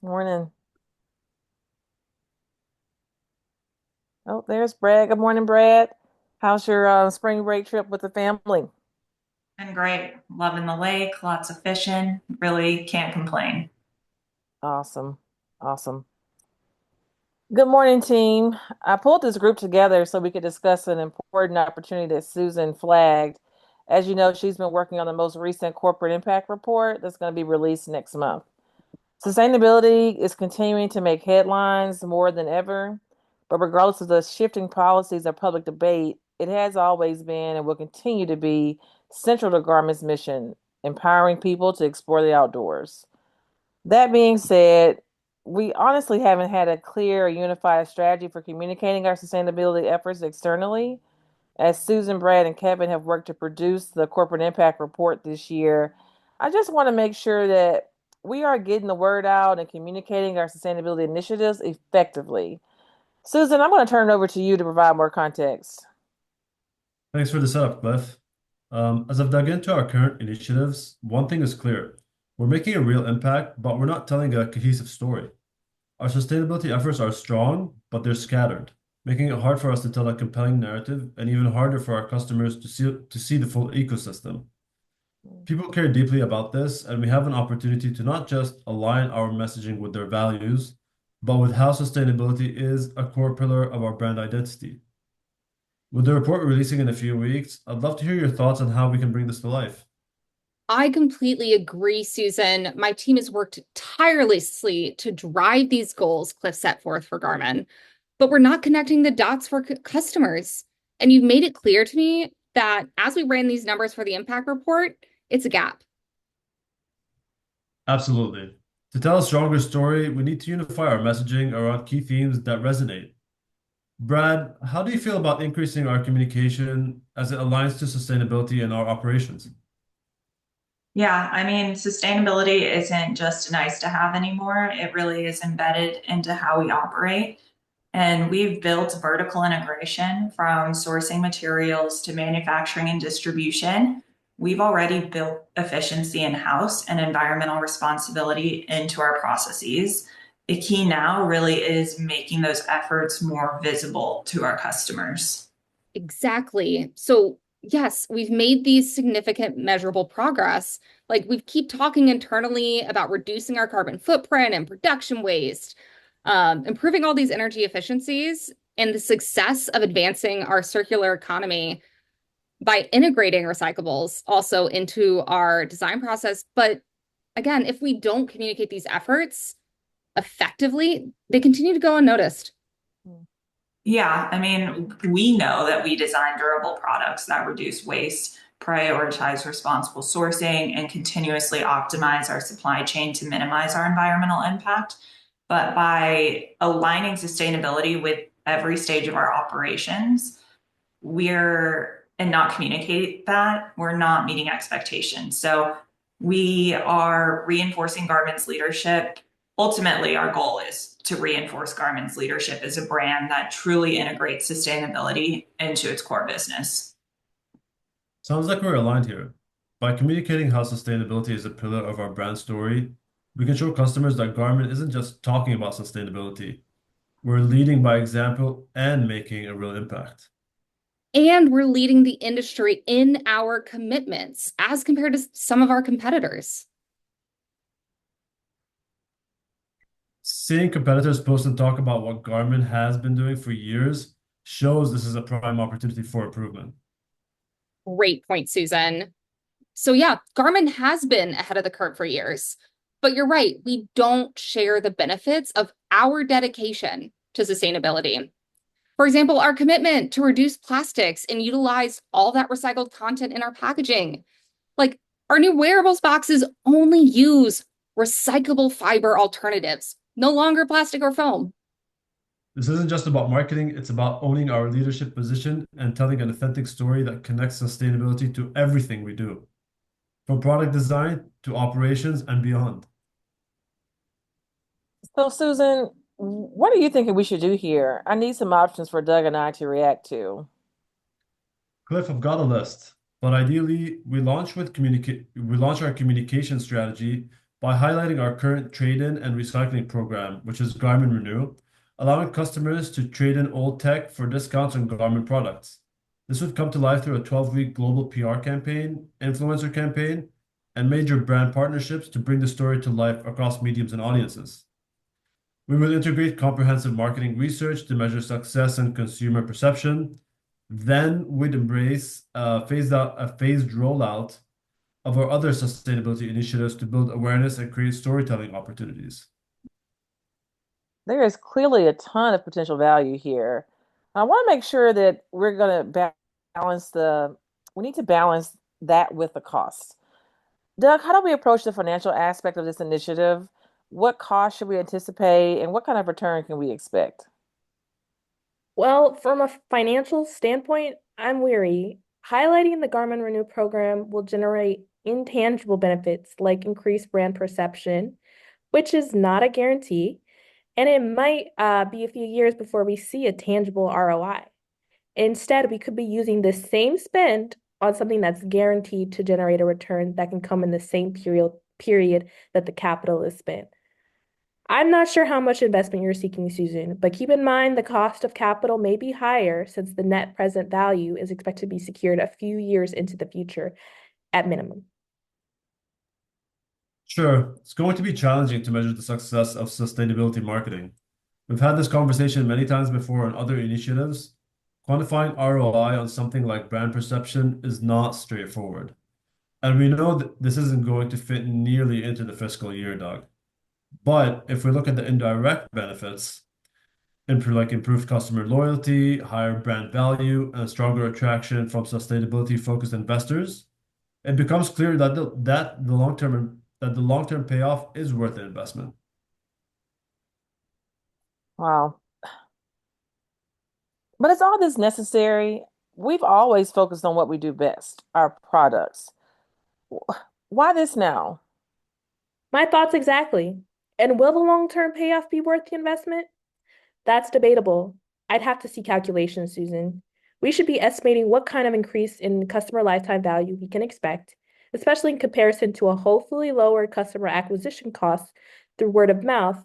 Morning. Oh, there's Brad. Good morning, Brad. How's your spring break trip with the family? Been great. Loving the lake, lots of fishing. Really can't complain. Awesome. Awesome. Good morning, team. I pulled this group together so we could discuss an important opportunity that Susan flagged. As you know, she's been working on the most recent corporate impact report that's going to be released next month. Sustainability is continuing to make headlines more than ever, but regardless of the shifting policies of public debate, it has always been and will continue to be central to Garmin's mission, empowering people to explore the outdoors. That being said, we honestly haven't had a clear, unified strategy for communicating our sustainability efforts externally. As Susan, Brad, and Kevin have worked to produce the corporate impact report this year, I just want to make sure that we are getting the word out and communicating our sustainability initiatives effectively. Susan, I'm going to turn it over to you to provide more context. Thanks for the setup, Cliff. As I've dug into our current initiatives, one thing is clear. We're making a real impact, but we're not telling a cohesive story. Our sustainability efforts are strong, but they're scattered, making it hard for us to tell a compelling narrative and even harder for our customers to see the full ecosystem. People care deeply about this, and we have an opportunity to not just align our messaging with their values, but with how sustainability is a core pillar of our brand identity. With the report releasing in a few weeks, I'd love to hear your thoughts on how we can bring this to life. I completely agree, Susan. My team has worked tirelessly to drive these goals Cliff set forth for Garmin, but we're not connecting the dots for customers. And you've made it clear to me that as we ran these numbers for the impact report, it's a gap. Absolutely. To tell a stronger story, we need to unify our messaging around key themes that resonate. Brad, how do you feel about increasing our communication as it aligns to sustainability in our operations? Yeah, I mean, sustainability isn't just nice to have anymore. It really is embedded into how we operate. And we've built vertical integration from sourcing materials to manufacturing and distribution. We've already built efficiency in-house and environmental responsibility into our processes. The key now really is making those efforts more visible to our customers. Exactly. So, yes, we've made these significant measurable progress. Like we keep talking internally about reducing our carbon footprint and production waste, improving all these energy efficiencies, and the success of advancing our circular economy by integrating recyclables also into our design process. But again, if we don't communicate these efforts effectively, they continue to go unnoticed. Yeah, I mean, we know that we design durable products that reduce waste, prioritize responsible sourcing, and continuously optimize our supply chain to minimize our environmental impact. But by aligning sustainability with every stage of our operations, and not communicate that, we're not meeting expectations. So we are reinforcing Garmin's leadership. Ultimately, our goal is to reinforce Garmin's leadership as a brand that truly integrates sustainability into its core business. Sounds like we're aligned here. By communicating how sustainability is a pillar of our brand story, we can show customers that Garmin isn't just talking about sustainability. We're leading by example and making a real impact. And we're leading the industry in our commitments as compared to some of our competitors. Seeing competitors post and talk about what Garmin has been doing for years shows this is a prime opportunity for improvement. Great point, Susan. So, yeah, Garmin has been ahead of the curve for years. But you're right, we don't share the benefits of our dedication to sustainability. For example, our commitment to reduce plastics and utilize all that recycled content in our packaging. Like our new wearables boxes only use recyclable fiber alternatives, no longer plastic or foam. This isn't just about marketing, it's about owning our leadership position and telling an authentic story that connects sustainability to everything we do, from product design to operations and beyond. So, Susan, what are you thinking we should do here? I need some options for Doug and I to react to. Cliff, I've got a list, but ideally we launch our communication strategy by highlighting our current trade-in and recycling program, which is Garmin Renew, allowing customers to trade in old tech for discounts on Garmin products. This would come to life through a 12-week global PR campaign, influencer campaign, and major brand partnerships to bring the story to life across mediums and audiences. We will integrate comprehensive marketing research to measure success and consumer perception. Then we'd embrace a phased rollout of our other sustainability initiatives to build awareness and create storytelling opportunities. There is clearly a ton of potential value here. I want to make sure that we're going to balance we need to balance that with the costs. Doug, how do we approach the financial aspect of this initiative? What cost should we anticipate, and what kind of return can we expect? Well, from a financial standpoint, I'm weary. Highlighting the Garmin Renew program will generate intangible benefits like increased brand perception, which is not a guarantee, and it might be a few years before we see a tangible ROI. Instead, we could be using the same spend on something that's guaranteed to generate a return that can come in the same period that the capital is spent. I'm not sure how much investment you're seeking, Susan, but keep in mind the cost of capital may be higher since the net present value is expected to be secured a few years into the future at minimum. Sure, it's going to be challenging to measure the success of sustainability marketing. We've had this conversation many times before on other initiatives. Quantifying ROI on something like brand perception is not straightforward. And we know that this isn't going to fit nearly into the fiscal year, Doug. But if we look at the indirect benefits, improved customer loyalty, higher brand value, and stronger attraction from sustainability-focused investors, it becomes clear that the long-term payoff is worth the investment. Wow. But is all this necessary? We've always focused on what we do best, our products. Why this now? My thoughts exactly. And will the long-term payoff be worth the investment? That's debatable. I'd have to see calculations, Susan. We should be estimating what kind of increase in customer lifetime value we can expect, especially in comparison to a hopefully lower customer acquisition cost through word of mouth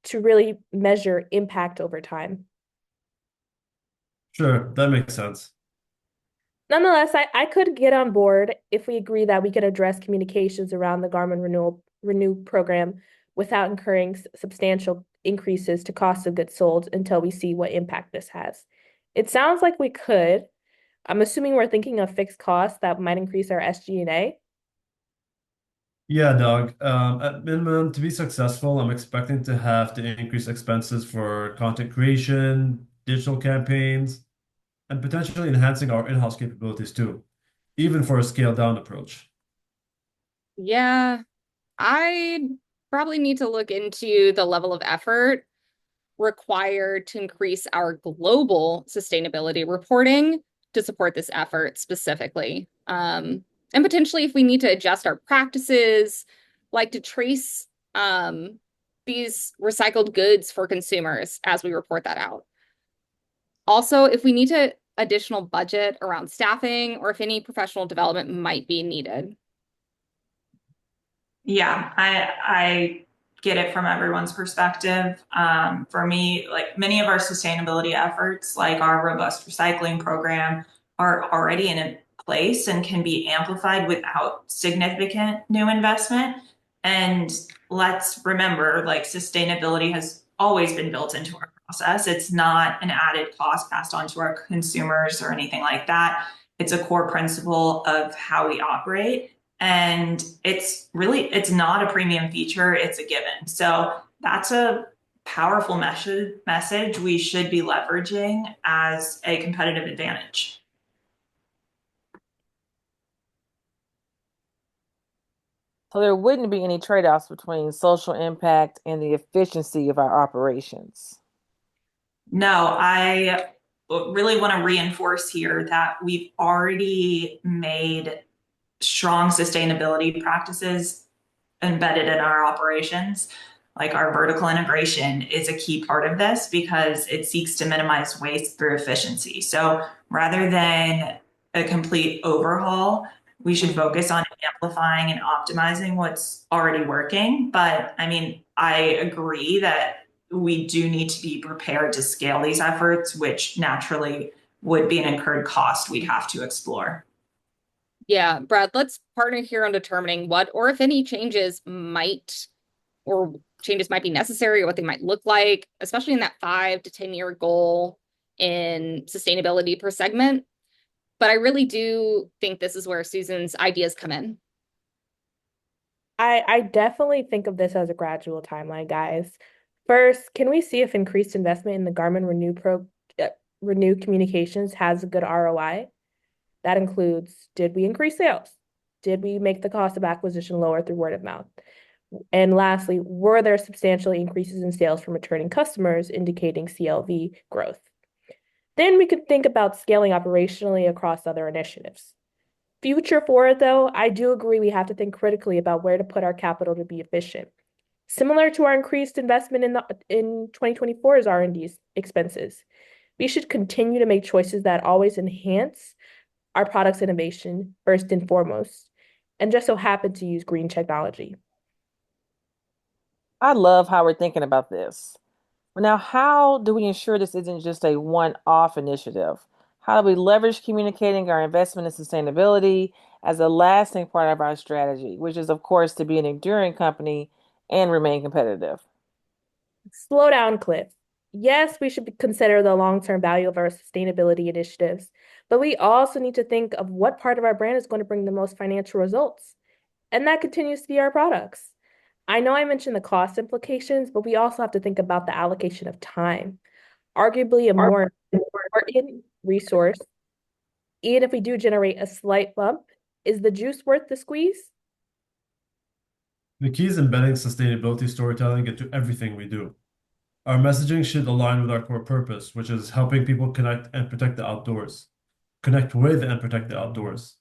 to really measure impact over time. Sure, that makes sense. Nonetheless, I could get on board if we agree that we could address communications around the Garmin Renew program without incurring substantial increases to cost of goods sold until we see what impact this has. It sounds like we could. I'm assuming we're thinking of fixed costs that might increase our SG&A. Yeah, Doug. At minimum, to be successful, I'm expecting to have to increase expenses for content creation, digital campaigns, and potentially enhancing our in-house capabilities too, even for a scaled down approach. Yeah, I probably need to look into the level of effort required to increase our global sustainability reporting to support this effort specifically. And potentially if we need to adjust our practices, like to trace these recycled goods for consumers as we report that out. Also, if we need to additional budget around staffing or if any professional development might be needed. Yeah, I get it from everyone's perspective. For me, like many of our sustainability efforts, like our robust recycling program, are already in place and can be amplified without significant new investment. And let's remember, like sustainability has always been built into our process. It's not an added cost passed on to our consumers or anything like that. It's a core principle of how we operate. And it's not a premium feature, it's a given. So that's a powerful message we should be leveraging as a competitive advantage. So there wouldn't be any trade-offs between social impact and the efficiency of our operations. No, I really want to reinforce here that we've already made strong sustainability practices embedded in our operations. Like our vertical integration is a key part of this because it seeks to minimize waste through efficiency. So rather than a complete overhaul, we should focus on amplifying and optimizing what's already working. But I mean, I agree that we do need to be prepared to scale these efforts, which naturally would be an incurred cost we'd have to explore. Yeah, Brad, let's partner here on determining what or if any changes might be necessary or what they might look like, especially in that 5 to 10 year goal in sustainability per segment. But I really do think this is where Susan's ideas come in. I definitely think of this as a gradual timeline, guys. First, can we see if increased investment in the Garmin Renew communications has a good ROI? That includes, did we increase sales? Did we make the cost of acquisition lower through word of mouth? And lastly, were there substantial increases in sales from returning customers indicating CLV growth? Then we could think about scaling operationally across other initiatives. Future forward, though, I do agree we have to think critically about where to put our capital to be efficient. Similar to our increased investment in 2024's R&D expenses, we should continue to make choices that always enhance our product's innovation first and foremost, and just so happen to use green technology. I love how we're thinking about this. Now, how do we ensure this isn't just a one-off initiative? How do we leverage communicating our investment in sustainability as a lasting part of our strategy, which is, of course, to be an enduring company and remain competitive? Slow down, Cliff. Yes, we should consider the long-term value of our sustainability initiatives, but we also need to think of what part of our brand is going to bring the most financial results. And that continues to be our products. I know I mentioned the cost implications, but we also have to think about the allocation of time. Arguably, a more important resource, even if we do generate a slight bump, is the juice worth the squeeze? The key is embedding sustainability storytelling into everything we do. Our messaging should align with our core purpose, which is helping people connect and protect the outdoors. Connect with and protect the outdoors.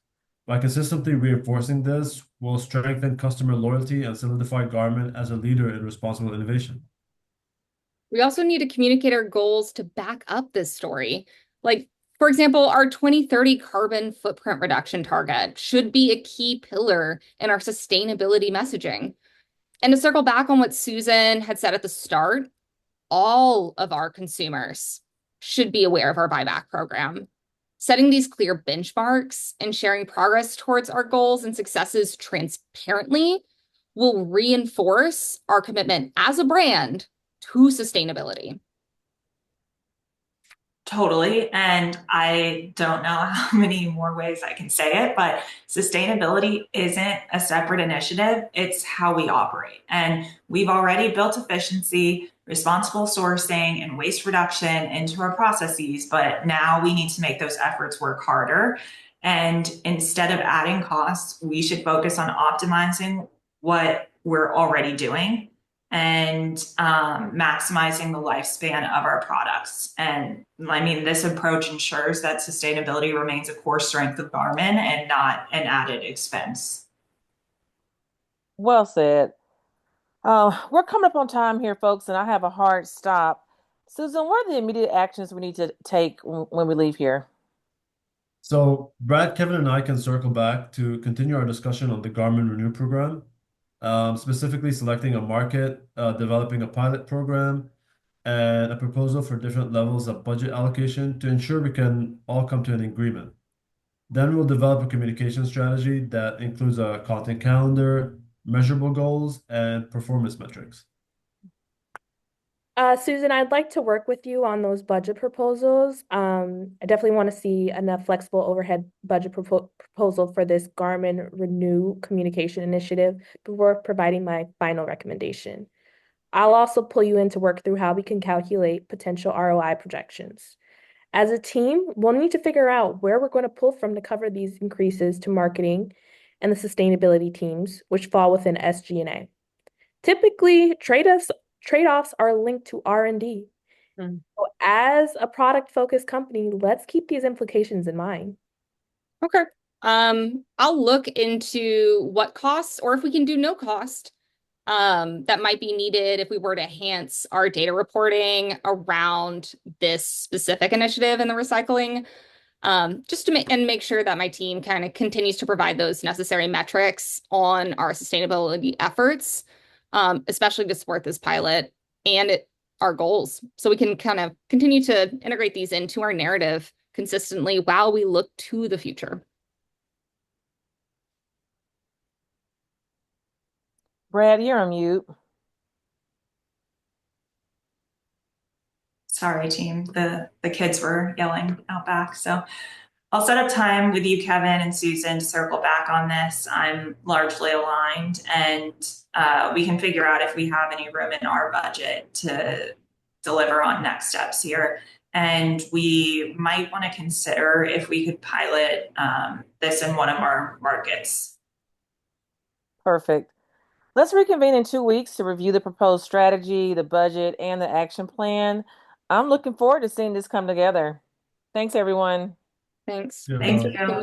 By consistently reinforcing this, we'll strengthen customer loyalty and solidify Garmin as a leader in responsible innovation. We also need to communicate our goals to back up this story. Like, for example, our 2030 carbon footprint reduction target should be a key pillar in our sustainability messaging. And to circle back on what Susan had said at the start, all of our consumers should be aware of our buyback program. Setting these clear benchmarks and sharing progress towards our goals and successes transparently will reinforce our commitment as a brand to sustainability. Totally. And I don't know how many more ways I can say it, but sustainability isn't a separate initiative. It's how we operate. And we've already built efficiency, responsible sourcing, and waste reduction into our processes, but now we need to make those efforts work harder. And instead of adding costs, we should focus on optimizing what we're already doing and maximizing the lifespan of our products. And I mean, this approach ensures that sustainability remains a core strength of Garmin and not an added expense. Well said. We're coming up on time here, folks, and I have a hard stop. Susan, what are the immediate actions we need to take when we leave here? So Brad, Kevin, and I can circle back to continue our discussion on the Garmin Renew program, specifically selecting a market, developing a pilot program, and a proposal for different levels of budget allocation to ensure we can all come to an agreement. Then we'll develop a communication strategy that includes a content calendar, measurable goals, and performance metrics. Susan, I'd like to work with you on those budget proposals. I definitely want to see enough flexible overhead budget proposal for this Garmin Renew communication initiative before providing my final recommendation. I'll also pull you in to work through how we can calculate potential ROI projections. As a team, we'll need to figure out where we're going to pull from to cover these increases to marketing and the sustainability teams, which fall within SG&A. Typically, trade-offs are linked to R&D. Mm. So as a product-focused company, let's keep these implications in mind. Okay. I'll look into what costs, or if we can do no cost, that might be needed if we were to enhance our data reporting around this specific initiative in the recycling. just to make sure that my team kind of continues to provide those necessary metrics on our sustainability efforts, especially to support this pilot and our goals. So we can kind of continue to integrate these into our narrative consistently while we look to the future. Brad, you're on mute. Sorry, team. The kids were yelling out back. So I'll set up time with you, Kevin and Susan, to circle back on this. I'm largely aligned, and we can figure out if we have any room in our budget to deliver on next steps here. And we might want to consider if we could pilot this in one of our markets. Perfect. Let's reconvene in 2 weeks to review the proposed strategy, the budget, and the action plan. I'm looking forward to seeing this come together. Thanks, everyone. Thanks. Yeah, Thank well. you.